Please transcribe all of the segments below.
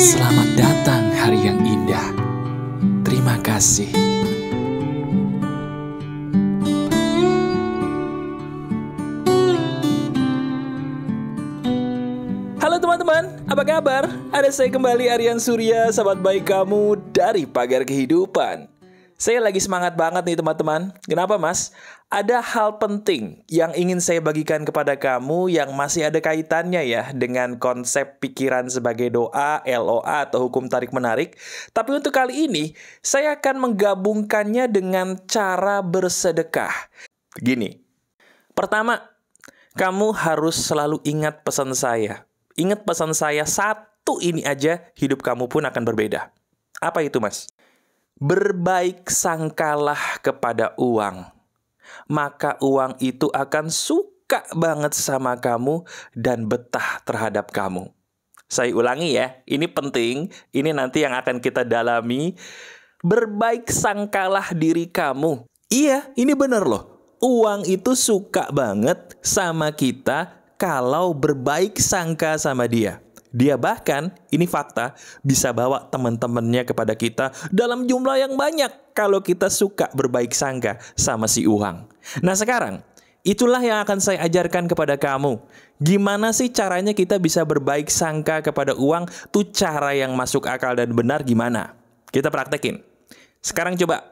Selamat datang hari yang indah. Terima kasih. Halo teman-teman, apa kabar? Ada saya kembali, Aryan Surya, sahabat baik kamu dari Pagar Kehidupan. Saya lagi semangat banget nih teman-teman. Kenapa mas? Ada hal penting yang ingin saya bagikan kepada kamu yang masih ada kaitannya ya dengan konsep pikiran sebagai doa, LOA atau hukum tarik-menarik. Tapi untuk kali ini, saya akan menggabungkannya dengan cara bersedekah. Gini, pertama, kamu harus selalu ingat pesan saya. Ingat pesan saya, satu ini aja, hidup kamu pun akan berbeda. Apa itu mas? Berbaik sangkalah kepada uang, maka uang itu akan suka banget sama kamu dan betah terhadap kamu. Saya ulangi ya, ini penting, ini nanti yang akan kita dalami. Berbaik sangkalah diri kamu. Iya, ini bener loh. Uang itu suka banget sama kita kalau berbaik sangka sama dia. Dia bahkan, ini fakta, bisa bawa teman-temannya kepada kita dalam jumlah yang banyak kalau kita suka berbaik sangka sama si uang. Nah sekarang, itulah yang akan saya ajarkan kepada kamu. Gimana sih caranya kita bisa berbaik sangka kepada uang? Tuh cara yang masuk akal dan benar gimana? Kita praktekin. Sekarang coba,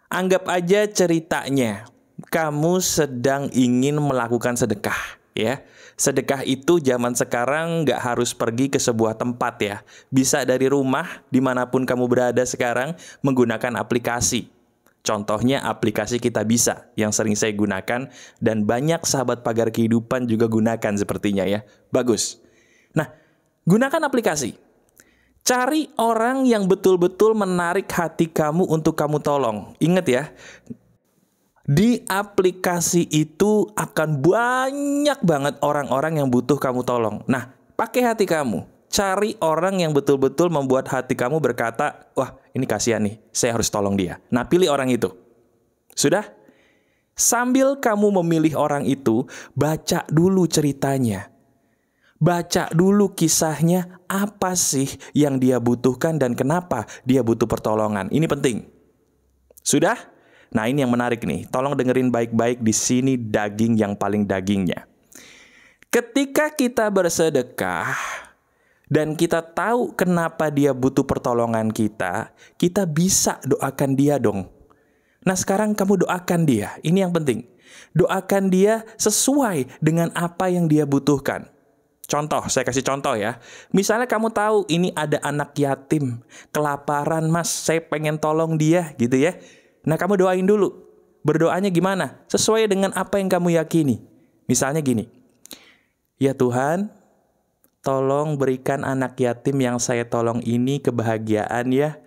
anggap aja ceritanya, kamu sedang ingin melakukan sedekah. Ya, sedekah itu zaman sekarang nggak harus pergi ke sebuah tempat ya. Bisa dari rumah, dimanapun kamu berada sekarang, menggunakan aplikasi. Contohnya aplikasi Kita Bisa, yang sering saya gunakan, dan banyak sahabat Pagar Kehidupan juga gunakan sepertinya ya. Bagus. Nah, gunakan aplikasi. Cari orang yang betul-betul menarik hati kamu untuk kamu tolong. Ingat ya, di aplikasi itu akan banyak banget orang-orang yang butuh kamu tolong. Nah, pakai hati kamu. Cari orang yang betul-betul membuat hati kamu berkata, wah ini kasihan nih, saya harus tolong dia. Nah, pilih orang itu. Sudah? Sambil kamu memilih orang itu, baca dulu ceritanya. Baca dulu kisahnya, apa sih yang dia butuhkan dan kenapa dia butuh pertolongan. Ini penting. Sudah? Nah ini yang menarik nih, tolong dengerin baik-baik, di sini daging yang paling dagingnya. Ketika kita bersedekah dan kita tahu kenapa dia butuh pertolongan kita bisa doakan dia dong. Nah sekarang kamu doakan dia, ini yang penting. Doakan dia sesuai dengan apa yang dia butuhkan. Contoh, saya kasih contoh ya. Misalnya kamu tahu ini ada anak yatim, kelaparan mas, saya pengen tolong dia gitu ya. Nah kamu doain dulu. Berdoanya gimana? Sesuai dengan apa yang kamu yakini. Misalnya gini. Ya Tuhan, tolong berikan anak yatim yang saya tolong ini kebahagiaan ya.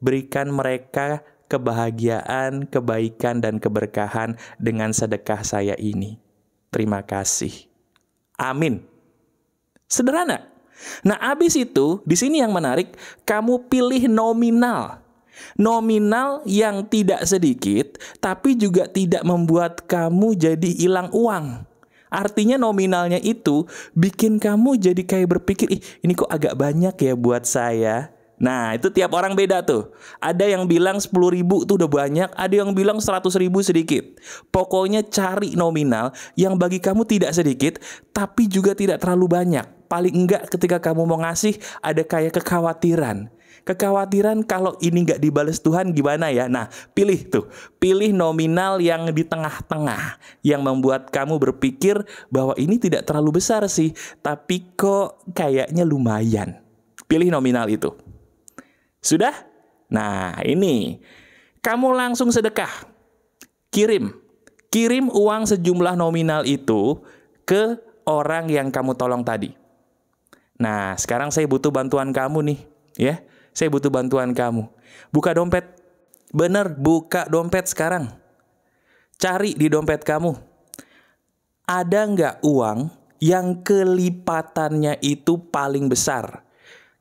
Berikan mereka kebahagiaan, kebaikan, dan keberkahan dengan sedekah saya ini. Terima kasih. Amin. Sederhana. Nah abis itu, di sini yang menarik, kamu pilih nominal. Nominal yang tidak sedikit, tapi juga tidak membuat kamu jadi hilang uang. Artinya nominalnya itu bikin kamu jadi kayak berpikir, ini kok agak banyak ya buat saya. Nah itu tiap orang beda tuh. Ada yang bilang 10.000 tuh udah banyak, ada yang bilang 100.000 sedikit. Pokoknya cari nominal yang bagi kamu tidak sedikit, tapi juga tidak terlalu banyak. Paling enggak ketika kamu mau ngasih, ada kayak kekhawatiran. Kekhawatiran kalau ini nggak dibales Tuhan gimana ya? Nah, pilih tuh. Pilih nominal yang di tengah-tengah. Yang membuat kamu berpikir bahwa ini tidak terlalu besar sih. Tapi kok kayaknya lumayan. Pilih nominal itu. Sudah? Nah, ini. Kamu langsung sedekah. Kirim. Kirim uang sejumlah nominal itu ke orang yang kamu tolong tadi. Nah, sekarang saya butuh bantuan kamu nih. Ya. Saya butuh bantuan kamu. Buka dompet. Bener, buka dompet sekarang. Cari di dompet kamu. Ada nggak uang yang kelipatannya itu paling besar?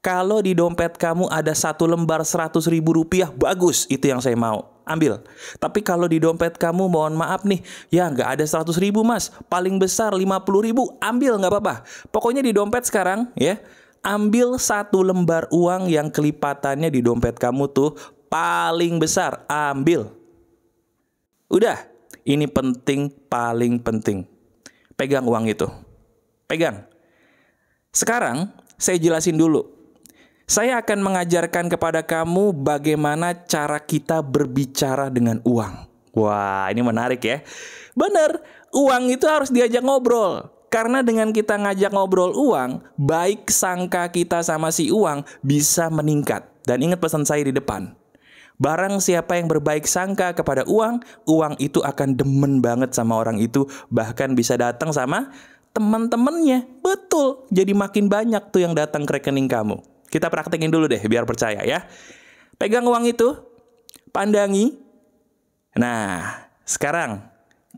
Kalau di dompet kamu ada satu lembar 100.000 rupiah, bagus, itu yang saya mau. Ambil. Tapi kalau di dompet kamu, mohon maaf nih, ya nggak ada 100.000 mas, paling besar 50.000, ambil nggak apa-apa. Pokoknya di dompet sekarang, ya, Ambil satu lembar uang yang kelipatannya di dompet kamu tuh paling besar. Ambil. Udah, ini penting, paling penting. Pegang uang itu. Pegang. Sekarang, saya jelasin dulu. Saya akan mengajarkan kepada kamu bagaimana cara kita berbicara dengan uang. Wah, ini menarik ya. Benar, uang itu harus diajak ngobrol. Karena dengan kita ngajak ngobrol uang, baik sangka kita sama si uang bisa meningkat. Dan ingat pesan saya di depan. Barang siapa yang berbaik sangka kepada uang, uang itu akan demen banget sama orang itu. Bahkan bisa datang sama teman-temannya. Betul, jadi makin banyak tuh yang datang ke rekening kamu. Kita praktekin dulu deh biar percaya ya. Pegang uang itu, pandangi. Nah, sekarang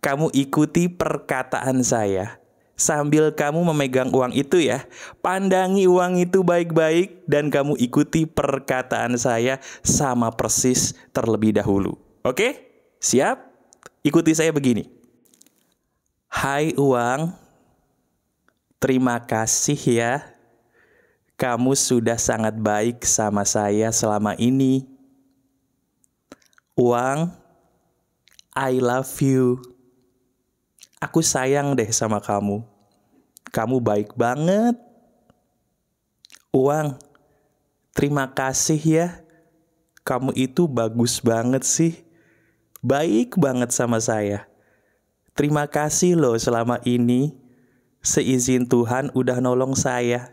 kamu ikuti perkataan saya. Sambil kamu memegang uang itu ya. Pandangi uang itu baik-baik dan kamu ikuti perkataan saya sama persis terlebih dahulu. Oke? Siap? Ikuti saya begini. Hai uang, terima kasih ya. Kamu sudah sangat baik sama saya selama ini. Uang, I love you. Aku sayang deh sama kamu. Kamu baik banget. Uang, terima kasih ya. Kamu itu bagus banget sih. Baik banget sama saya. Terima kasih loh selama ini. Seizin Tuhan udah nolong saya.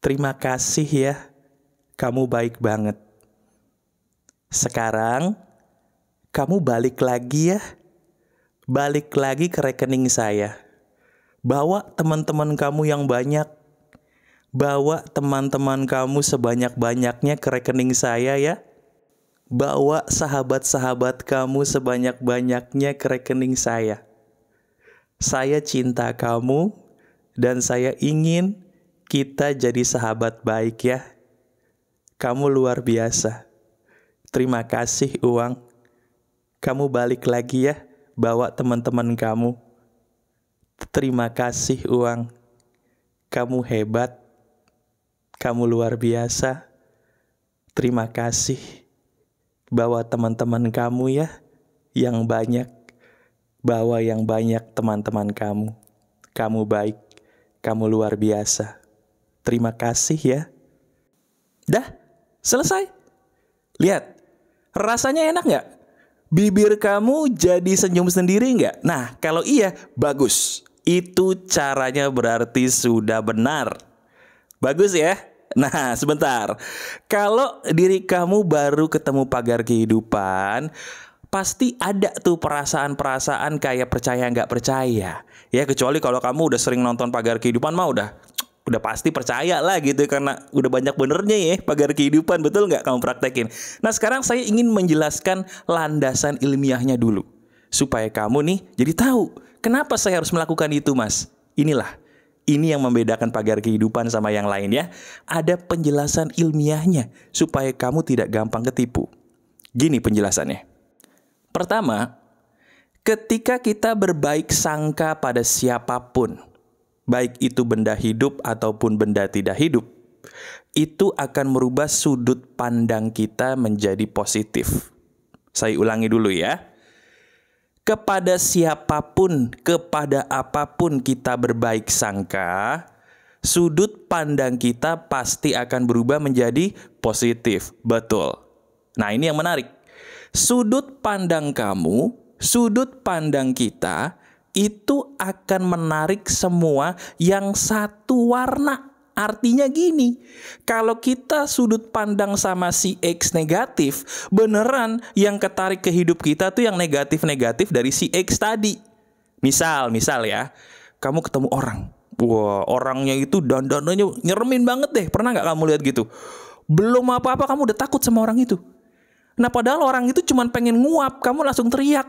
Terima kasih ya, kamu baik banget. Sekarang, kamu balik lagi ya. Balik lagi ke rekening saya. Bawa teman-teman kamu yang banyak. Bawa teman-teman kamu sebanyak-banyaknya ke rekening saya ya. Bawa sahabat-sahabat kamu sebanyak-banyaknya ke rekening saya. Saya cinta kamu dan saya ingin kita jadi sahabat baik ya. Kamu luar biasa. Terima kasih uang. Kamu balik lagi ya. Bawa teman-teman kamu. Terima kasih uang. Kamu hebat. Kamu luar biasa. Terima kasih. Bawa teman-teman kamu ya. Yang banyak. Bawa yang banyak teman-teman kamu. Kamu baik. Kamu luar biasa. Terima kasih ya. Dah, selesai. Lihat, rasanya enak nggak? Bibir kamu jadi senyum sendiri nggak? Nah, kalau iya, bagus. Itu caranya berarti sudah benar. Bagus ya? Nah, sebentar. Kalau diri kamu baru ketemu pagar kehidupan, pasti ada tuh perasaan-perasaan kayak percaya nggak percaya. Ya, kecuali kalau kamu udah sering nonton pagar kehidupan mah udah pasti percaya lah gitu, karena udah banyak benernya ya pagar kehidupan, betul nggak kamu praktekin. Nah sekarang saya ingin menjelaskan landasan ilmiahnya dulu supaya kamu nih jadi tahu kenapa saya harus melakukan itu mas. Ini yang membedakan pagar kehidupan sama yang lain ya. Ada penjelasan ilmiahnya supaya kamu tidak gampang ketipu. Gini penjelasannya. Pertama, ketika kita berbaik sangka pada siapapun, baik itu benda hidup ataupun benda tidak hidup, itu akan merubah sudut pandang kita menjadi positif. Saya ulangi dulu ya. Kepada siapapun, kepada apapun kita berbaik sangka, sudut pandang kita pasti akan berubah menjadi positif. Betul. Nah, ini yang menarik. Sudut pandang kamu, sudut pandang kita, itu akan menarik semua yang satu warna. Artinya gini, kalau kita sudut pandang sama si X negatif, beneran yang ketarik ke hidup kita tuh yang negatif-negatif dari si X tadi. Misal ya, kamu ketemu orang. Wah, orangnya itu dandanannya nyeremin banget deh. Pernah nggak kamu lihat gitu? Belum apa-apa kamu udah takut sama orang itu. Nah padahal orang itu cuma pengen nguap, kamu langsung teriak.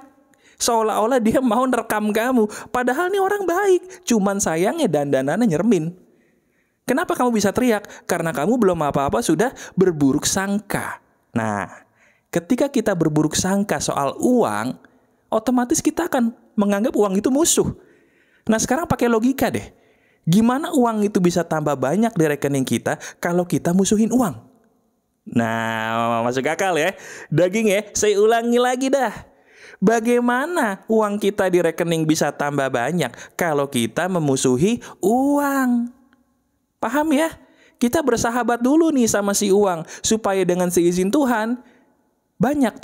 Seolah-olah dia mau nerekam kamu. Padahal nih orang baik, cuman sayangnya dandanannya nyeremin. Kenapa kamu bisa teriak? Karena kamu belum apa-apa sudah berburuk sangka. Nah, ketika kita berburuk sangka soal uang, otomatis kita akan menganggap uang itu musuh. Nah, sekarang pakai logika deh. Gimana uang itu bisa tambah banyak di rekening kita kalau kita musuhin uang? Nah, masuk akal ya. Daging ya, saya ulangi lagi dah. Bagaimana uang kita di rekening bisa tambah banyak kalau kita memusuhi uang? Paham ya? Kita bersahabat dulu nih sama si uang, supaya dengan seizin Tuhan, banyak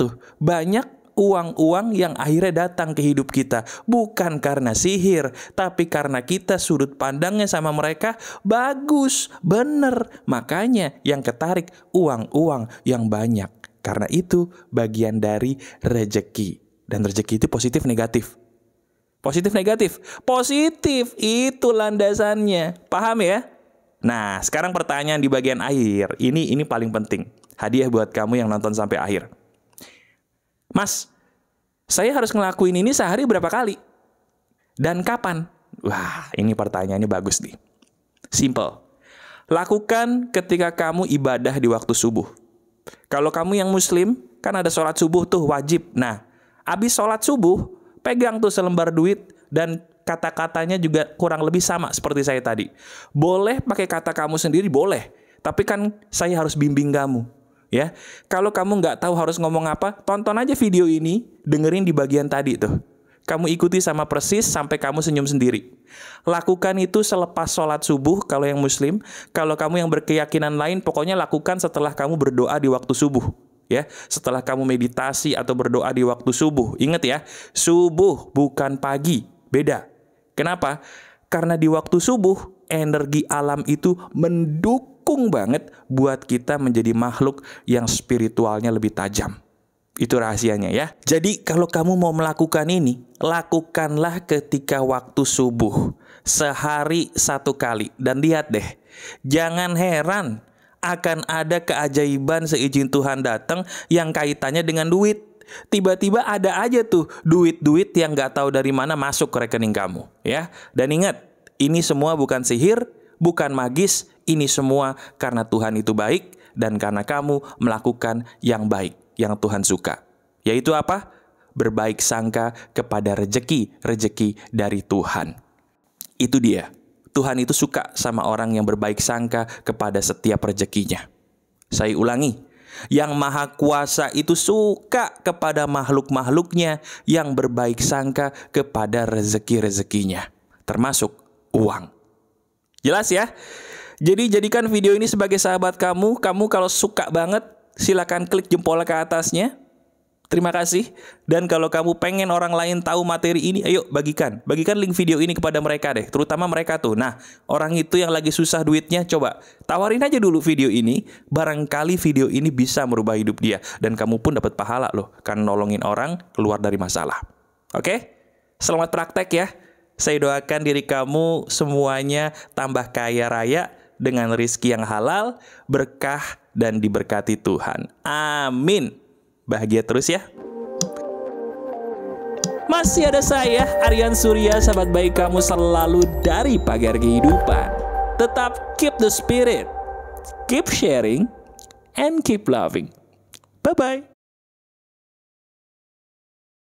uang-uang yang akhirnya datang ke hidup kita. Bukan karena sihir, tapi karena kita sudut pandangnya sama mereka bagus, bener. Makanya yang ketarik uang-uang yang banyak. Karena itu bagian dari rejeki. Dan rejeki itu positif negatif. Positif negatif. Positif itu landasannya. Paham ya? Nah, sekarang pertanyaan di bagian akhir. Ini paling penting. Hadiah buat kamu yang nonton sampai akhir. Mas, saya harus ngelakuin ini sehari berapa kali? Dan kapan? Wah, ini pertanyaannya bagus nih. Simple. Lakukan ketika kamu ibadah di waktu subuh. Kalau kamu yang muslim, kan ada sholat subuh tuh wajib. Nah, habis sholat subuh, pegang tuh selembar duit dan kata-katanya juga kurang lebih sama seperti saya tadi. Boleh pakai kata kamu sendiri, boleh. Tapi kan saya harus bimbing kamu. Ya, kalau kamu nggak tahu harus ngomong apa, tonton aja video ini, dengerin di bagian tadi tuh. Kamu ikuti sama persis sampai kamu senyum sendiri. Lakukan itu selepas sholat subuh kalau yang muslim. Kalau kamu yang berkeyakinan lain, pokoknya lakukan setelah kamu berdoa di waktu subuh. Ya, setelah kamu meditasi atau berdoa di waktu subuh. Ingat ya, subuh bukan pagi, beda. Kenapa? Karena di waktu subuh, energi alam itu mendukung banget buat kita menjadi makhluk yang spiritualnya lebih tajam. Itu rahasianya ya. Jadi kalau kamu mau melakukan ini, lakukanlah ketika waktu subuh. Sehari 1 kali. Dan lihat deh, jangan heran akan ada keajaiban seizin Tuhan datang yang kaitannya dengan duit. Tiba-tiba ada aja tuh duit-duit yang gak tahu dari mana masuk ke rekening kamu ya. Dan ingat, ini semua bukan sihir, bukan magis. Ini semua karena Tuhan itu baik dan karena kamu melakukan yang baik, yang Tuhan suka. Yaitu apa? Berbaik sangka kepada rejeki dari Tuhan. Itu dia. Tuhan itu suka sama orang yang berbaik sangka kepada setiap rezekinya. Saya ulangi. Yang Maha Kuasa itu suka kepada makhluk-makhluknya yang berbaik sangka kepada rezeki-rezekinya, termasuk uang. Jelas ya? Jadi jadikan video ini sebagai sahabat kamu. Kamu kalau suka banget, silakan klik jempol ke atasnya. Terima kasih. Dan kalau kamu pengen orang lain tahu materi ini, ayo bagikan. Bagikan link video ini kepada mereka deh. Terutama mereka tuh. Nah, orang itu yang lagi susah duitnya, coba tawarin aja dulu video ini. Barangkali video ini bisa merubah hidup dia. Dan kamu pun dapat pahala loh. Karena nolongin orang keluar dari masalah. Oke? Selamat praktek ya. Saya doakan diri kamu semuanya tambah kaya raya dengan rezeki yang halal, berkah, dan diberkati Tuhan. Amin. Bahagia terus ya. Masih ada saya, Aryan Surya, sahabat baik kamu selalu dari Pagar Kehidupan. Tetap keep the spirit, keep sharing, and keep loving. Bye-bye.